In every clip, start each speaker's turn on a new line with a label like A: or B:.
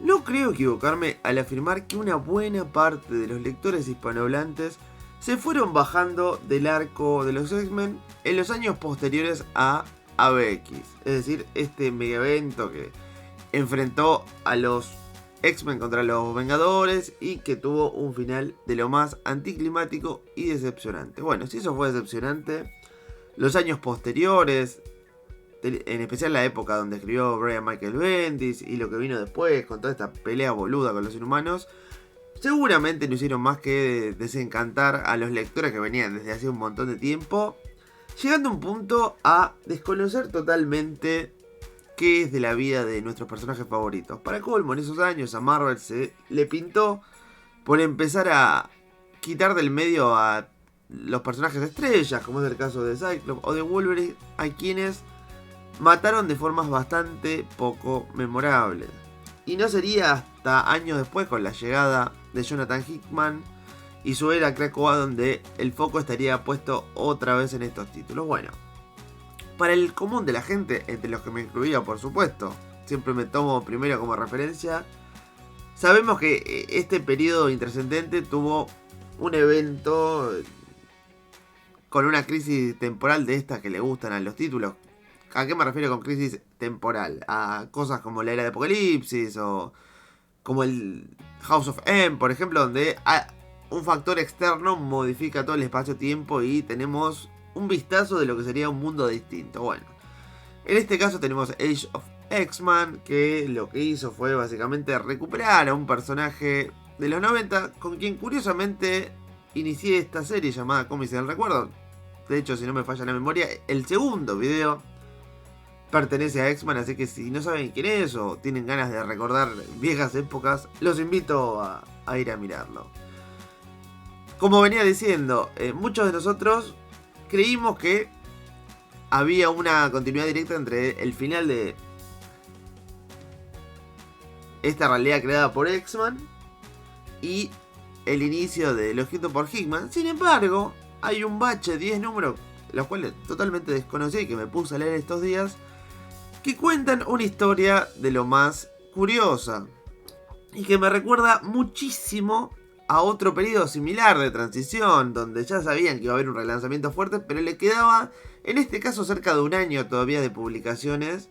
A: No creo equivocarme al afirmar que una buena parte de los lectores hispanohablantes se fueron bajando del arco de los X-Men en los años posteriores a ABX. Es decir, este mega evento que enfrentó a los X-Men contra los Vengadores y que tuvo un final de lo más anticlimático y decepcionante. Bueno, si eso fue decepcionante, los años posteriores, en especial la época donde escribió Brian Michael Bendis y lo que vino después con toda esta pelea boluda con los inhumanos, seguramente no hicieron más que desencantar a los lectores que venían desde hace un montón de tiempo, llegando a un punto a desconocer totalmente qué es de la vida de nuestros personajes favoritos. Para colmo, en esos años a Marvel se le pintó por empezar a quitar del medio a los personajes estrellas, como es el caso de Cyclops o de Wolverine, a quienes mataron de formas bastante poco memorables. Y no sería hasta años después, con la llegada de Jonathan Hickman y su era Krakoa, donde el foco estaría puesto otra vez en estos títulos. Bueno, para el común de la gente, entre los que me incluía por supuesto, siempre me tomo primero como referencia, sabemos que este periodo intrascendente tuvo un evento con una crisis temporal de estas que le gustan a los títulos. ¿A qué me refiero con crisis temporal? A cosas como la era de Apocalipsis o como el House of M, por ejemplo, donde un factor externo modifica todo el espacio-tiempo y tenemos un vistazo de lo que sería un mundo distinto. Bueno, en este caso tenemos Age of X-Men, que lo que hizo fue básicamente recuperar a un personaje de los 90, con quien curiosamente inicié esta serie llamada Cómics del Recuerdo. De hecho, si no me falla la memoria, el segundo video pertenece a X-Men, así que si no saben quién es o tienen ganas de recordar viejas épocas, los invito a ir a mirarlo. Como venía diciendo, muchos de nosotros creímos que había una continuidad directa entre el final de esta realidad creada por X-Men y el inicio de lo escrito por Hickman. Sin embargo, hay un bache de 10 números, los cuales totalmente desconocí y que me puse a leer estos días, que cuentan una historia de lo más curiosa y que me recuerda muchísimo a otro periodo similar de transición, donde ya sabían que iba a haber un relanzamiento fuerte, pero le quedaba, en este caso, cerca de un año todavía de publicaciones,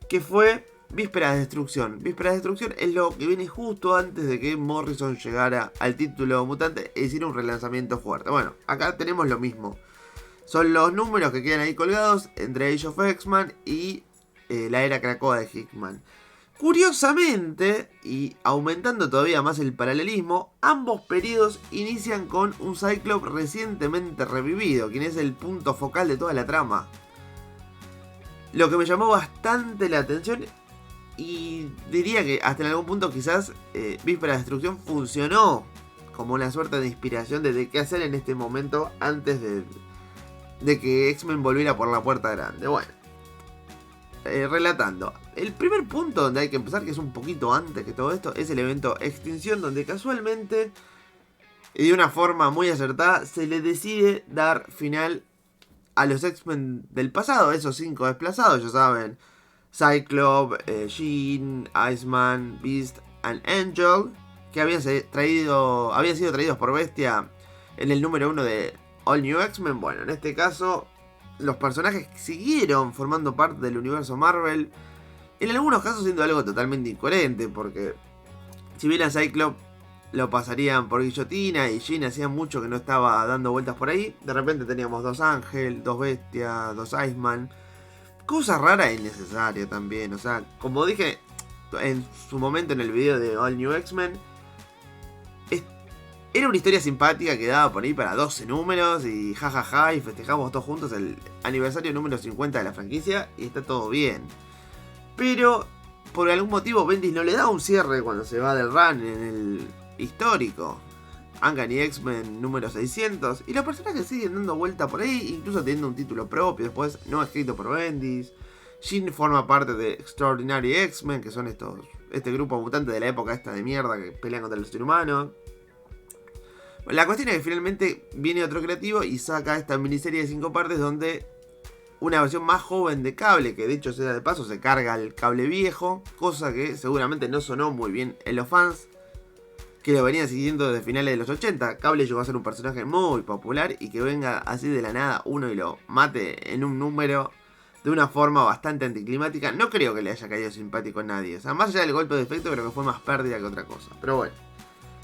A: que fue Vísperas de Destrucción. Vísperas de Destrucción es lo que viene justo antes de que Morrison llegara al título mutante e hiciera un relanzamiento fuerte. Bueno, acá tenemos lo mismo. Son los números que quedan ahí colgados entre Age of X-Men y la era Krakoa de Hickman. Curiosamente, y aumentando todavía más el paralelismo, ambos periodos inician con un Cyclops recientemente revivido, quien es el punto focal de toda la trama. Lo que me llamó bastante la atención, y diría que hasta en algún punto quizás Víspera de Destrucción funcionó como una suerte de inspiración de qué hacer en este momento antes de que X-Men volviera por la puerta grande. Bueno, relatando. El primer punto donde hay que empezar, que es un poquito antes que todo esto, es el evento Extinción, donde casualmente y de una forma muy acertada se le decide dar final a los X-Men del pasado, esos 5 desplazados, ya saben, Cyclops, Jean, Iceman, Beast and Angel, que habían sido traídos por Bestia en el número 1 de All New X-Men. Bueno, en este caso los personajes siguieron formando parte del universo Marvel, en algunos casos siendo algo totalmente incoherente, porque si bien a Cyclops lo pasarían por guillotina y Jean hacía mucho que no estaba dando vueltas por ahí, de repente teníamos 2 Ángel, 2 Bestia, 2 Iceman, cosa rara e innecesaria también. O sea, como dije en su momento en el video de All New X-Men, era una historia simpática que daba por ahí para 12 números y jajaja, y festejamos todos juntos el aniversario número 50 de la franquicia y está todo bien. Pero por algún motivo Bendis no le da un cierre cuando se va del run en el histórico Uncanny X-Men número 600, y los personajes siguen dando vuelta por ahí, incluso teniendo un título propio después, no escrito por Bendis. Jean forma parte de Extraordinary X-Men, que son este grupo mutante de la época esta de mierda que pelean contra los inhumanos. La cuestión es que finalmente viene otro creativo y saca esta miniserie de 5 partes donde una versión más joven de Cable, que de hecho sea de paso se carga el Cable viejo, cosa que seguramente no sonó muy bien en los fans que lo venían siguiendo desde finales de los 80. Cable llegó a ser un personaje muy popular y que venga así de la nada uno y lo mate en un número de una forma bastante anticlimática. No creo que le haya caído simpático a nadie. O sea, más allá del golpe de efecto, creo que fue más pérdida que otra cosa. Pero bueno,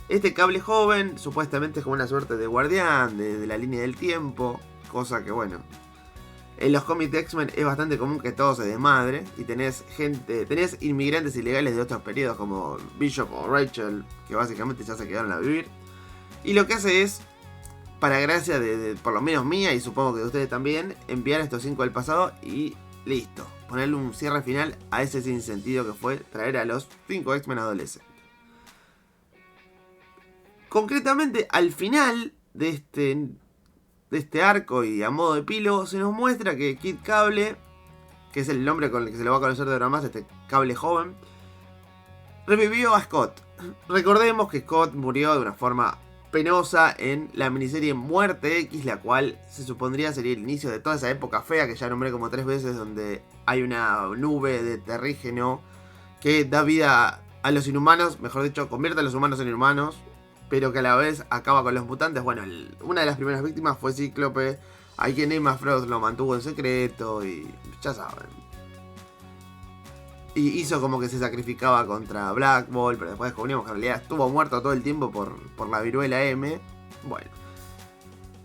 A: este Cable joven supuestamente es como una suerte de guardián de la línea del tiempo, cosa que bueno, en los cómics de X-Men es bastante común que todo se desmadre y tenés inmigrantes ilegales de otros periodos como Bishop o Rachel, que básicamente ya se quedaron a vivir. Y lo que hace es, para gracia de por lo menos mía y supongo que de ustedes también, enviar a estos 5 del pasado y listo, ponerle un cierre final a ese sinsentido que fue traer a los 5 X-Men adolescentes. Concretamente, al final de este arco y a modo de epílogo, se nos muestra que Kid Cable, que es el nombre con el que se lo va a conocer de ahora más, este Cable joven, revivió a Scott. Recordemos que Scott murió de una forma penosa en la miniserie Muerte X, la cual se supondría sería el inicio de toda esa época fea que ya nombré como 3 veces, donde hay una nube de terrígeno que da vida a los inhumanos, mejor dicho, convierte a los humanos en inhumanos, pero que a la vez acaba con los mutantes. Bueno, una de las primeras víctimas fue Cíclope, a quien Emma Frost lo mantuvo en secreto y ya saben. Y hizo como que se sacrificaba contra Black Bolt, pero después descubrimos que en realidad estuvo muerto todo el tiempo por la viruela M. Bueno,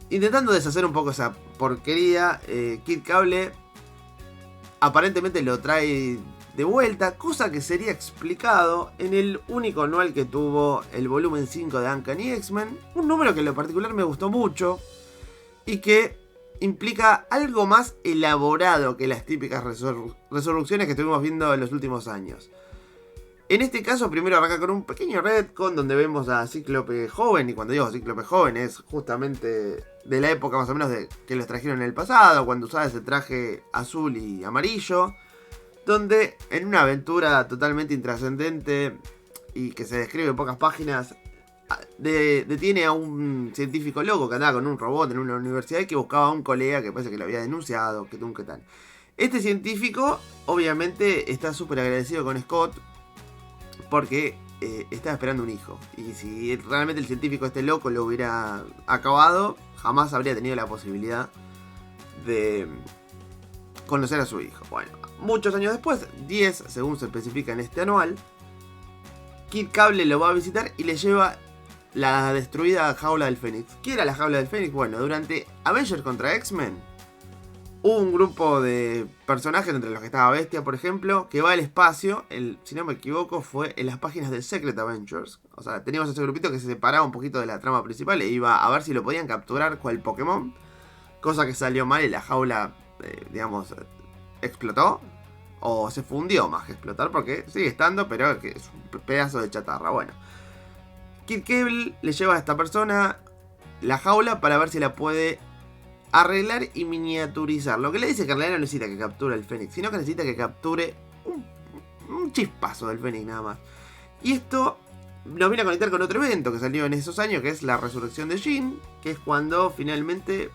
A: intentando deshacer un poco esa porquería, Kid Cable aparentemente lo trae de vuelta, cosa que sería explicado en el único anual que tuvo el volumen 5 de Uncanny X-Men, un número que en lo particular me gustó mucho y que implica algo más elaborado que las típicas resurrecciones que estuvimos viendo en los últimos años. En este caso primero arranca con un pequeño retcon donde vemos a Cíclope joven, y cuando digo Cíclope joven es justamente de la época más o menos de que los trajeron en el pasado, cuando usaba ese traje azul y amarillo, donde en una aventura totalmente intrascendente y que se describe en pocas páginas, detiene a un científico loco que andaba con un robot en una universidad y que buscaba a un colega que parece que lo había denunciado, que tal. Este científico obviamente está súper agradecido con Scott porque estaba esperando un hijo. Y si realmente el científico este loco lo hubiera acabado, jamás habría tenido la posibilidad de conocer a su hijo. Bueno, muchos años después, 10 según se especifica en este anual, Kid Cable lo va a visitar y le lleva la destruida jaula del Fénix. ¿Qué era la jaula del Fénix? Bueno, durante Avengers contra X-Men hubo un grupo de personajes, entre los que estaba Bestia, por ejemplo, que va al espacio. Si no me equivoco, fue en las páginas de Secret Avengers. O sea, teníamos ese grupito que se separaba un poquito de la trama principal e iba a ver si lo podían capturar cual Pokémon. Cosa que salió mal y la jaula, digamos, explotó. O se fundió más que explotar, porque sigue estando, pero es un pedazo de chatarra. Bueno, Kid Cable le lleva a esta persona la jaula para ver si la puede arreglar y miniaturizar. Lo que le dice que en realidad no necesita que capture el Fénix, sino que necesita que capture un chispazo del Fénix nada más. Y esto nos viene a conectar con otro evento que salió en esos años, que es la resurrección de Jean, que es cuando finalmente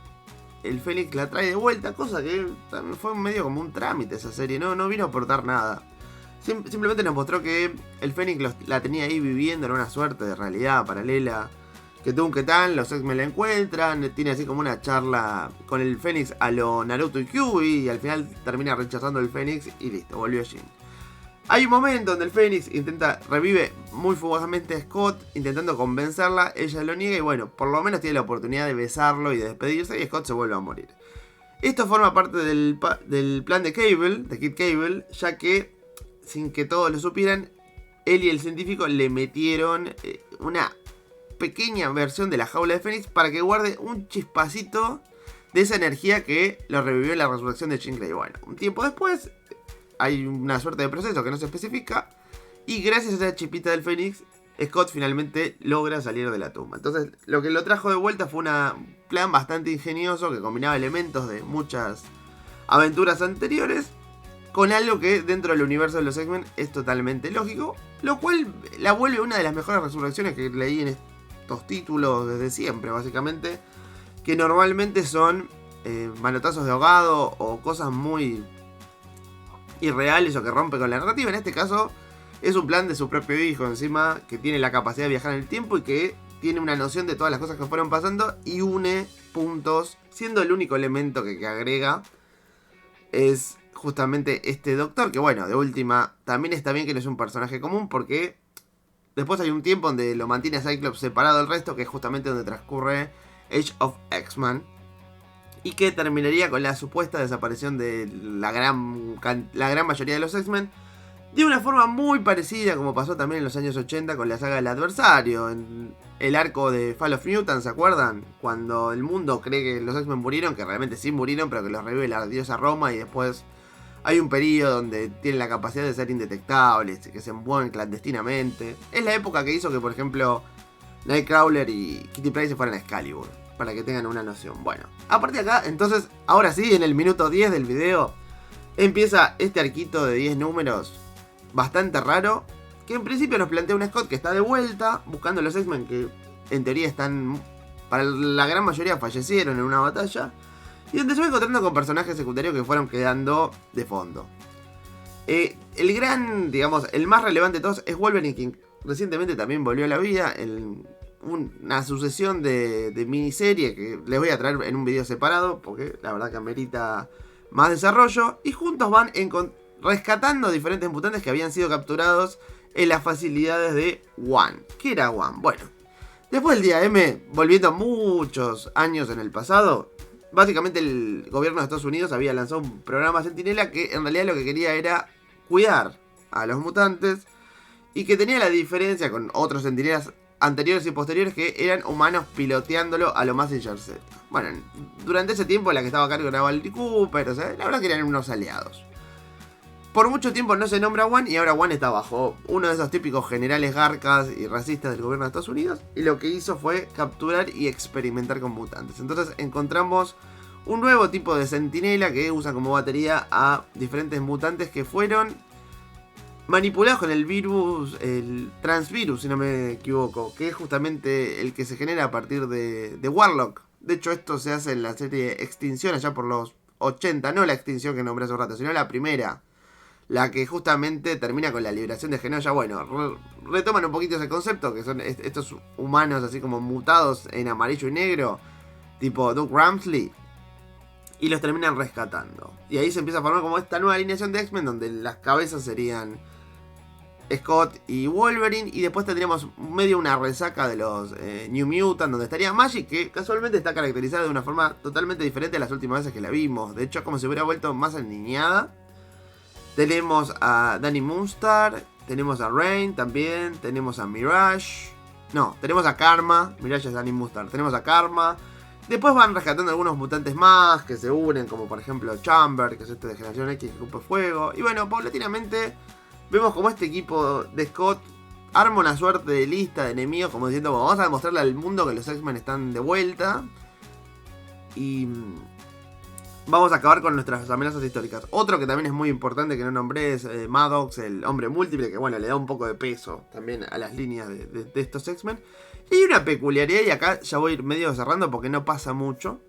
A: el Fénix la trae de vuelta, cosa que también fue medio como un trámite esa serie, no vino a aportar nada. Simplemente nos mostró que el Fénix la tenía ahí viviendo en una suerte de realidad paralela. Que tal, los X-Men la encuentran, tiene así como una charla con el Fénix a lo Naruto y Kyuubi, y al final termina rechazando el Fénix y listo, volvió Jean. Hay un momento donde el Fénix revive muy fugazmente a Scott, intentando convencerla, ella lo niega y bueno, por lo menos tiene la oportunidad de besarlo y de despedirse y Scott se vuelve a morir. Esto forma parte del plan de Cable, de Kid Cable, ya que, sin que todos lo supieran, él y el científico le metieron una pequeña versión de la jaula de Fénix para que guarde un chispacito de esa energía que lo revivió en la resurrección de Jean Grey. Bueno, un tiempo después hay una suerte de proceso que no se especifica y gracias a esa chispita del Fénix Scott finalmente logra salir de la tumba. Entonces lo que lo trajo de vuelta fue un plan bastante ingenioso que combinaba elementos de muchas aventuras anteriores con algo que dentro del universo de los X-Men es totalmente lógico, lo cual la vuelve una de las mejores resurrecciones que leí en estos títulos desde siempre, básicamente, que normalmente son manotazos de ahogado o cosas muy irreales o que rompen con la narrativa. En este caso es un plan de su propio hijo encima, que tiene la capacidad de viajar en el tiempo y que tiene una noción de todas las cosas que fueron pasando y une puntos, siendo el único elemento que agrega es justamente este doctor, que bueno, de última también está bien que no es un personaje común porque después hay un tiempo donde lo mantiene a Cyclops separado del resto, que es justamente donde transcurre Age of X-Men, y que terminaría con la supuesta desaparición de la gran mayoría de los X-Men, de una forma muy parecida como pasó también en los años 80 con la saga del Adversario, en el arco de Fall of Mutant, ¿se acuerdan? Cuando el mundo cree que los X-Men murieron, que realmente sí murieron, pero que los revive la diosa Roma y después hay un periodo donde tienen la capacidad de ser indetectables, que se mueven clandestinamente. Es la época que hizo que, por ejemplo, Nightcrawler y Kitty Pryde se fueran a Excalibur, para que tengan una noción. Bueno, a partir de acá, entonces, ahora sí, en el minuto 10 del video, empieza este arquito de 10 números bastante raro, que en principio nos plantea un Scott que está de vuelta, buscando a los X-Men que en teoría están, para la gran mayoría fallecieron en una batalla, y donde se va encontrando con personajes secundarios que fueron quedando de fondo. El gran, digamos, el más relevante de todos es Wolverine, quien recientemente también volvió a la vida, una sucesión de miniserie que les voy a traer en un video separado, porque la verdad que amerita más desarrollo, y juntos van rescatando diferentes mutantes que habían sido capturados en las facilidades de One. ¿Qué era One? Bueno, después del día M, volviendo muchos años en el pasado, básicamente el gobierno de Estados Unidos había lanzado un programa Centinela que en realidad lo que quería era cuidar a los mutantes y que tenía la diferencia con otros Centinelas anteriores y posteriores que eran humanos piloteándolo a lo Mazinger Z. Bueno, durante ese tiempo la que estaba a cargo era Valerie Cooper, o sea, la verdad que eran unos aliados. Por mucho tiempo no se nombra One y ahora One está bajo uno de esos típicos generales garcas y racistas del gobierno de Estados Unidos, y lo que hizo fue capturar y experimentar con mutantes. Entonces encontramos un nuevo tipo de centinela que usa como batería a diferentes mutantes que fueron manipulados con el virus, el transvirus si no me equivoco, que es justamente el que se genera a partir de Warlock. De hecho esto se hace en la serie Extinción allá por los 80, no la Extinción que nombré hace un rato, sino la primera. La que justamente termina con la liberación de Genosha. Bueno, retoman un poquito ese concepto, que son estos humanos así como mutados en amarillo y negro, tipo Doug Ramsley, y los terminan rescatando. Y ahí se empieza a formar como esta nueva alineación de X-Men, donde las cabezas serían Scott y Wolverine, y después tendríamos medio una resaca de los New Mutant, donde estaría Magik, que casualmente está caracterizada de una forma totalmente diferente a las últimas veces que la vimos. De hecho, es como si hubiera vuelto más aniñada. Tenemos a Dani Moonstar, tenemos a Rain también, tenemos a Mirage. No, tenemos a Karma. Mirage es Dani Moonstar. Tenemos a Karma. Después van rescatando algunos mutantes más que se unen, como por ejemplo Chamber, que es este de Generación X que ocupa fuego. Y bueno, paulatinamente vemos como este equipo de Scott arma una suerte de lista de enemigos, como diciendo, bueno, vamos a demostrarle al mundo que los X-Men están de vuelta. Y vamos a acabar con nuestras amenazas históricas. Otro que también es muy importante que no nombré es Maddox, el hombre múltiple, que bueno, le da un poco de peso también a las líneas de estos X-Men. Y hay una peculiaridad, y acá ya voy a ir medio cerrando porque no pasa mucho,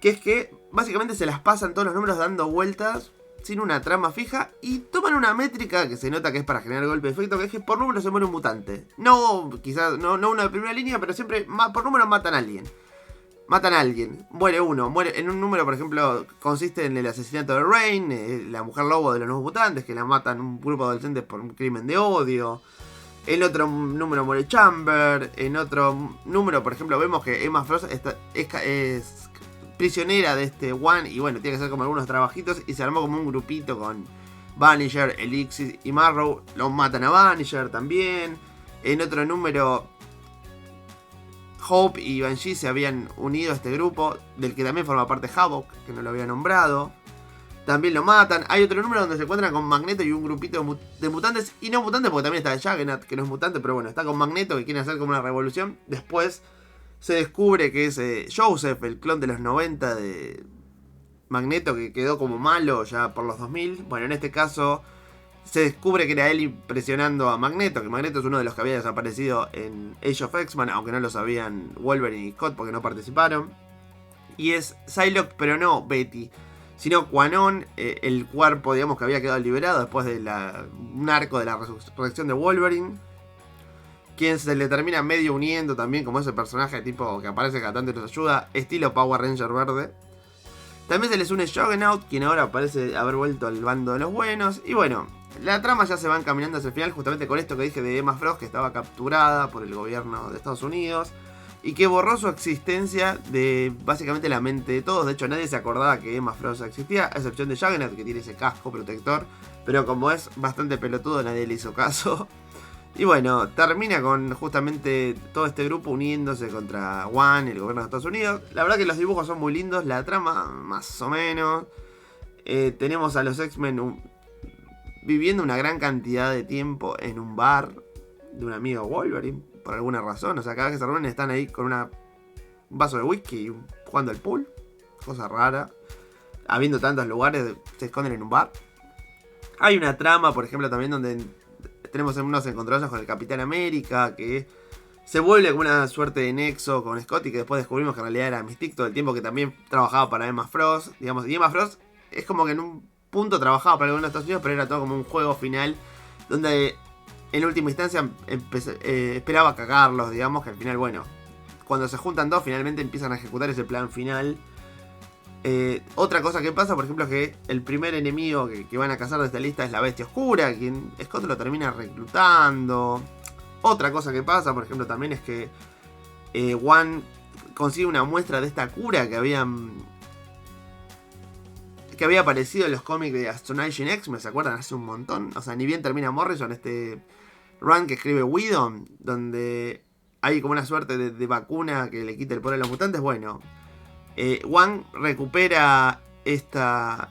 A: que es que básicamente se las pasan todos los números dando vueltas sin una trama fija y toman una métrica que se nota que es para generar golpe de efecto, que es que por número se muere un mutante. No, quizás no uno de primera línea, pero siempre por número matan a alguien. Matan a alguien, muere uno, muere en un número, por ejemplo, consiste en el asesinato de Rain, la mujer lobo de los nuevos mutantes, que la matan un grupo de adolescentes por un crimen de odio. En otro número muere Chamber. En otro número, por ejemplo, vemos que Emma Frost es prisionera de este One, y bueno, tiene que hacer como algunos trabajitos, y se armó como un grupito con Vanisher, Elixir y Marrow. Lo matan a Vanisher también. En otro número, Hope y Banshee se habían unido a este grupo, del que también forma parte Havoc, que no lo había nombrado. También lo matan. Hay otro número donde se encuentran con Magneto y un grupito de mutantes y no mutantes, porque también está Juggernaut, que no es mutante, pero bueno, está con Magneto, que quiere hacer como una revolución. Después se descubre que es Joseph, el clon de los 90 de Magneto, que quedó como malo ya por los 2000. Bueno, en este caso se descubre que era él impresionando a Magneto, que Magneto es uno de los que había desaparecido en Age of X-Men, aunque no lo sabían Wolverine y Scott porque no participaron. Y es Psylocke, pero no Betty, sino Quanon, el cuerpo, digamos, que había quedado liberado después de un arco de la resurrección de Wolverine. Quien se le termina medio uniendo también como ese personaje tipo que aparece cada tanto y nos ayuda, estilo Power Ranger verde. También se les une Juggernaut, quien ahora parece haber vuelto al bando de los buenos. Y bueno, la trama ya se va encaminando hacia el final justamente con esto que dije de Emma Frost, que estaba capturada por el gobierno de Estados Unidos y que borró su existencia de básicamente la mente de todos. De hecho, nadie se acordaba que Emma Frost existía, a excepción de Juggernaut, que tiene ese casco protector, pero como es bastante pelotudo, nadie le hizo caso. Y bueno, termina con justamente todo este grupo uniéndose contra One, el gobierno de Estados Unidos. La verdad que los dibujos son muy lindos, la trama más o menos. Tenemos a los X-Men viviendo una gran cantidad de tiempo en un bar de un amigo Wolverine, por alguna razón. O sea, cada vez que se reúnen están ahí con un vaso de whisky jugando al pool. Cosa rara. Habiendo tantos lugares, se esconden en un bar. Hay una trama, por ejemplo, también donde tenemos unos encontronazos con el Capitán América, que se vuelve como una suerte de nexo con Scott, y que después descubrimos que en realidad era Mystique todo el tiempo, que también trabajaba para Emma Frost, digamos. Y Emma Frost es como que en un punto trabajaba para el gobierno de Estados Unidos, pero era todo como un juego final, donde en última instancia esperaba cagarlos, digamos, que al final, bueno, cuando se juntan dos, finalmente empiezan a ejecutar ese plan final. Otra cosa que pasa, por ejemplo, es que el primer enemigo que van a cazar de esta lista es la Bestia Oscura, quien Scott lo termina reclutando. Otra cosa que pasa, por ejemplo, también es que One consigue una muestra de esta cura que había aparecido en los cómics de Astonishing X-Men, ¿se acuerdan? Hace un montón. O sea, ni bien termina Morrison, este run que escribe Whedon, donde hay como una suerte de vacuna que le quita el poder a los mutantes. Bueno, One recupera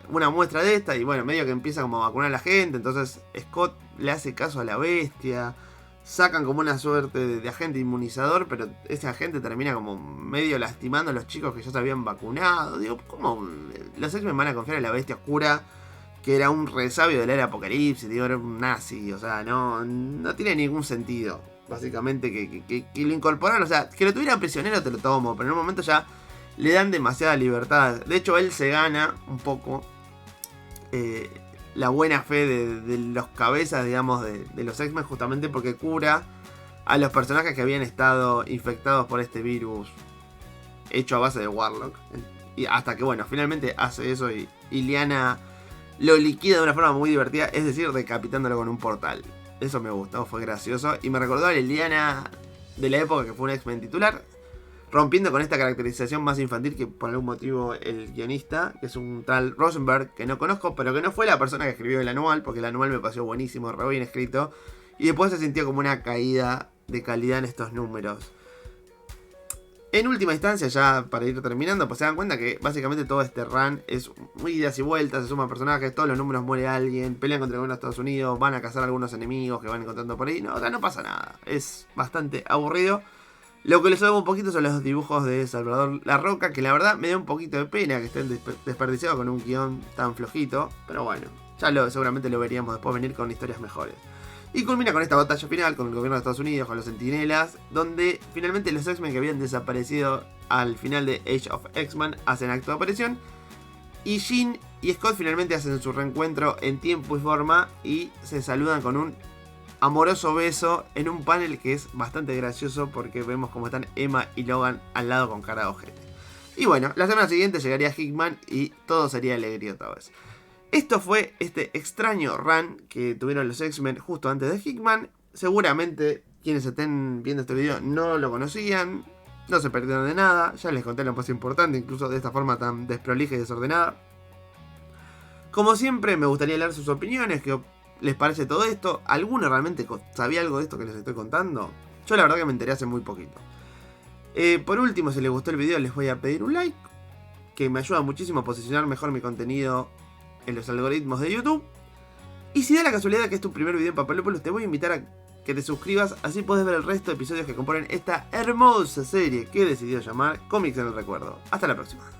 A: una muestra de esta y bueno, medio que empieza como a vacunar a la gente. Entonces Scott le hace caso a la bestia. Sacan como una suerte de agente inmunizador, pero ese agente termina como medio lastimando a los chicos que ya se habían vacunado. Digo, ¿cómo los X-Men van a confiar en la Bestia Oscura, que era un resabio de la era Apocalipsis? Digo, era un nazi, o sea, no tiene ningún sentido. Básicamente que lo incorporaron, o sea, que lo tuvieran prisionero te lo tomo, pero en un momento ya le dan demasiada libertad. De hecho, él se gana un poco la buena fe de los cabezas, digamos, de los X-Men, justamente porque cura a los personajes que habían estado infectados por este virus hecho a base de Warlock. Y hasta que, bueno, finalmente hace eso y Lyanna lo liquida de una forma muy divertida, es decir, decapitándolo con un portal. Eso me gustó, fue gracioso y me recordó a la Lyanna de la época que fue un X-Men titular, rompiendo con esta caracterización más infantil que por algún motivo el guionista, que es un tal Rosenberg, que no conozco, pero que no fue la persona que escribió el anual, porque el anual me pareció buenísimo, re bien escrito, y después se sintió como una caída de calidad en estos números. En última instancia, ya para ir terminando, pues se dan cuenta que básicamente todo este run es muy idas y vueltas, se suman personajes, todos los números muere alguien, pelean contra el gobierno de Estados Unidos, van a cazar a algunos enemigos que van encontrando por ahí, no, o sea, no pasa nada, es bastante aburrido. Lo que les doy un poquito son los dibujos de Salvador La Roca, que la verdad me da un poquito de pena que estén desperdiciados con un guión tan flojito. Pero bueno, ya seguramente lo veríamos después venir con historias mejores. Y culmina con esta batalla final con el gobierno de Estados Unidos, con los Centinelas, donde finalmente los X-Men que habían desaparecido al final de Age of X-Men hacen acto de aparición. Y Jean y Scott finalmente hacen su reencuentro en tiempo y forma y se saludan con un amoroso beso en un panel que es bastante gracioso porque vemos como están Emma y Logan al lado con cara de ojete. Y bueno, la semana siguiente llegaría Hickman y todo sería alegría otra vez. Esto fue este extraño run que tuvieron los X-Men justo antes de Hickman. Seguramente quienes estén viendo este video no lo conocían, no se perdieron de nada, ya les conté lo más importante, incluso de esta forma tan desprolija y desordenada. Como siempre me gustaría leer sus opiniones, que ¿les parece todo esto? ¿Alguno realmente sabía algo de esto que les estoy contando? Yo la verdad que me enteré hace muy poquito. Por último, si les gustó el video les voy a pedir un like, que me ayuda muchísimo a posicionar mejor mi contenido en los algoritmos de YouTube. Y si da la casualidad que es tu primer video en Papalópolis, te voy a invitar a que te suscribas, así puedes ver el resto de episodios que componen esta hermosa serie que he decidido llamar Cómics en el Recuerdo. Hasta la próxima.